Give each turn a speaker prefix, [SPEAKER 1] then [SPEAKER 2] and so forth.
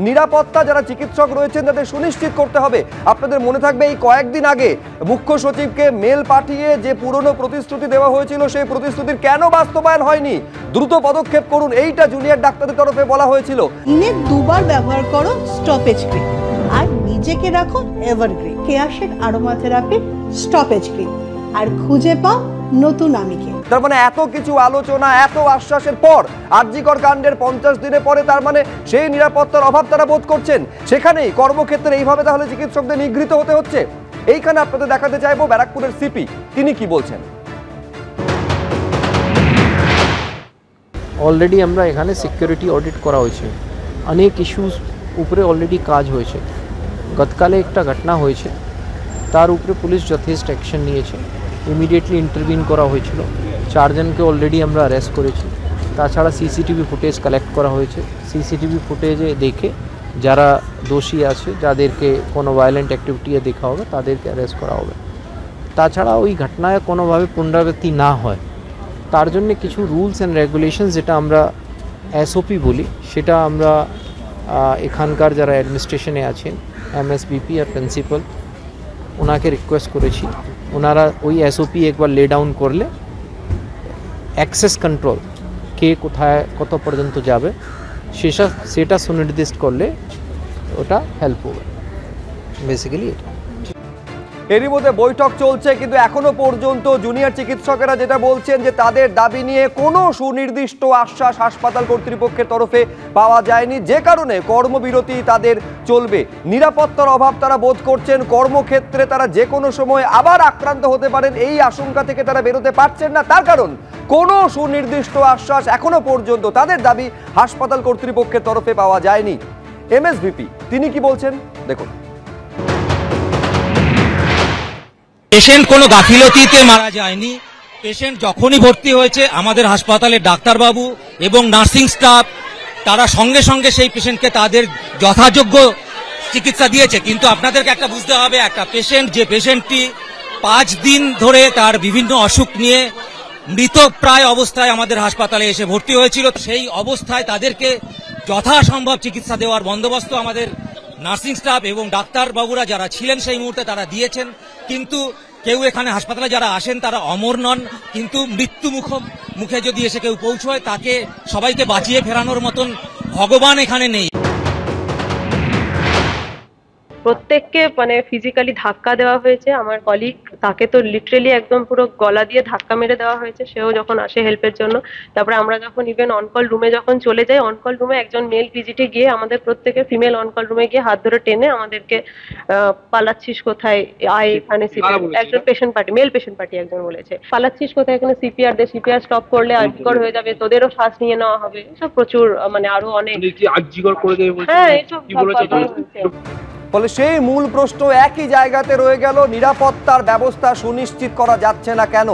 [SPEAKER 1] নিরাপত্তা যারা চিকিৎসক রয়েছেন তাদের সুনিশ্চিত করতে হবে। আপনাদের মনে থাকবে এই কয়েকদিন আগে মুখ্য সচিবকে মেল পাঠিয়ে যে পুরনো প্রতিশ্রুতি দেওয়া হয়েছিল সেই প্রতিশ্রুতির কেন বাস্তবায়ন হয়নি, দ্রুত পদক্ষেপ করুন, এইটা জুনিয়র ডাক্তারদের তরফে বলা হয়েছিল।
[SPEAKER 2] দিনে দুবার ব্যবহার করো স্টপেজ ক্রিম আর নিজেকে রাখো evergreen. Keya Seth aromatherapy stop age cream আর খুঁজে পাও নতুন আমিকে।
[SPEAKER 1] তার মানে এত কিছু আলোচনা, এত আশ্বাসের পর আরজিকর কাণ্ডের 50 দিনের পরে তার মানে সেই নিরাপত্তার অভাব তারা বোধ করছেন। সেখানেই কর্মক্ষেত্রে এইভাবে তাহলে চিকিৎসকদের নিগৃহীত হতে হচ্ছে। এইখানে আপনাদের দেখাতে চাইবো ব্যারাকপুরের সিপি তিনি কি বলছেন।
[SPEAKER 3] অলরেডি আমরা এখানে সিকিউরিটি অডিট করা হয়েছে, অনেক ইস্যুস উপরে অলরেডি কাজ হয়েছে। গতকালে একটা ঘটনা হয়েছে, তার উপরে পুলিশ যথেষ্ট অ্যাকশন নিয়েছে, ইমিডিয়েটলি ইন্টারভিন করা হয়েছিল। 4 জনকে অলরেডি আমরা অ্যারেস্ট করেছি। তাছাড়া সিসিটিভি ফুটেজ কালেক্ট করা হয়েছে, সিসিটিভি ফুটেজে দেখে যারা দোষী আছে, যাদেরকে কোনো ভায়োলেন্ট অ্যাক্টিভিটি দেখা হবে তাদেরকে অ্যারেস্ট করা হবে। তাছাড়া ওই ঘটনায় কোনোভাবে পুনরাবৃত্তি না হয় তার জন্য কিছু রুলস অ্যান্ড রেগুলেশনস যেটা আমরা এসওপি বলি, সেটা আমরা এখানকার যারা অ্যাডমিনিস্ট্রেশনে আছেন এমএসবিপি আর প্রিন্সিপাল ওনাকে রিকোয়েস্ট করেছি, ওনারা ওই এসওপি একবার লে ডাউন করলে অ্যাক্সেস কন্ট্রোল কে কোথায় কত পর্যন্ত যাবে সেটা সুনির্দিষ্ট করলে ওটা হেল্প হবে। বেসিক্যালি এটা।
[SPEAKER 1] এরই মধ্যে বৈঠক চলছে, কিন্তু এখনো পর্যন্ত জুনিয়র চিকিৎসকেরা যেটা বলছেন যে তাদের দাবি নিয়ে কোনো সুনির্দিষ্ট আশ্বাস হাসপাতাল কর্তৃপক্ষের তরফে পাওয়া যায়নি, যে কারণে কর্মবিরতি তাদের চলবে। নিরাপত্তার অভাব তারা বোধ করছেন, কর্মক্ষেত্রে তারা যে কোনো সময় আবার আক্রান্ত হতে পারেন এই আশঙ্কা থেকে তারা বেরোতে পারছেন না। তার কারণ কোনো সুনির্দিষ্ট আশ্বাস এখনো পর্যন্ত তাদের দাবি হাসপাতাল কর্তৃপক্ষের তরফে পাওয়া যায়নি। এমএসভিপি তিনি কি বলছেন দেখুন।
[SPEAKER 4] পেশেন্ট কোনো গাফিলতিতে মারা যায়নি। পেশেন্ট যখনই ভর্তি হয়েছে আমাদের হাসপাতালের ডাক্তারবাবু এবং নার্সিং স্টাফ তারা সঙ্গে সঙ্গে সেই পেশেন্টকে তাদের যথাযোগ্য চিকিৎসা দিয়েছে। কিন্তু আপনাদেরকে একটা বুঝতে হবে, একটা পেশেন্ট, যে পেশেন্টটি 5 দিন ধরে তার বিভিন্ন অসুখ নিয়ে মৃতপ্রায় অবস্থায় আমাদের হাসপাতালে এসে ভর্তি হয়েছিল, সেই অবস্থায় তাদেরকে যথাসম্ভব চিকিৎসা দেওয়ার বন্দোবস্ত আমাদের নার্সিং স্টাফ এবং ডাক্তারবাবুরা যারা ছিলেন সেই মুহূর্তে তারা দিয়েছেন। কিন্তু কেউ এখানে হাসপাতালে যারা আসেন তারা অমর নন, কিন্তু মৃত্যু মুখে যদি এসে কেউ পৌঁছয় তাকে সবাইকে বাঁচিয়ে ফেরানোর মতন ভগবান এখানে নেই।
[SPEAKER 5] প্রত্যেককে মানে ফিজিক্যালি ধাক্কা দেওয়া হয়েছে। আমার কলিগ তাকে তো লিটারেলি একদম পুরো গলা দিয়ে ধাক্কা মেরে দেওয়া হয়েছে, সেও যখন আসে হেল্পের জন্য। তারপরে আমরা যখন ইভেন অনকল রুমে যখন চলে যাই, অনকল রুমে একজন মেল পিজিটি গিয়ে আমাদের প্রত্যেকে ফিমেল অনকল রুমে গিয়ে হাত ধরে টেনে আমাদেরকে পালাচ্ছিস কোথায়, আয় এখানে একজন patient party, male patient party একজন বলেছে পালাচ্ছিস কোথায়, এখানে সিপিআর দে, সিপিআর স্টপ করলে আর্জিকর হয়ে যাবে, তোদেরও শ্বাস নিয়ে নেওয়া হবে, এসব প্রচুর মানে আরো অনেক। হ্যাঁ এসব
[SPEAKER 1] ফলে সেই মূল প্রশ্ন একই জায়গাতে রয়ে গেল, নিরাপত্তার ব্যবস্থা সুনিশ্চিত করা যাচ্ছে না কেন।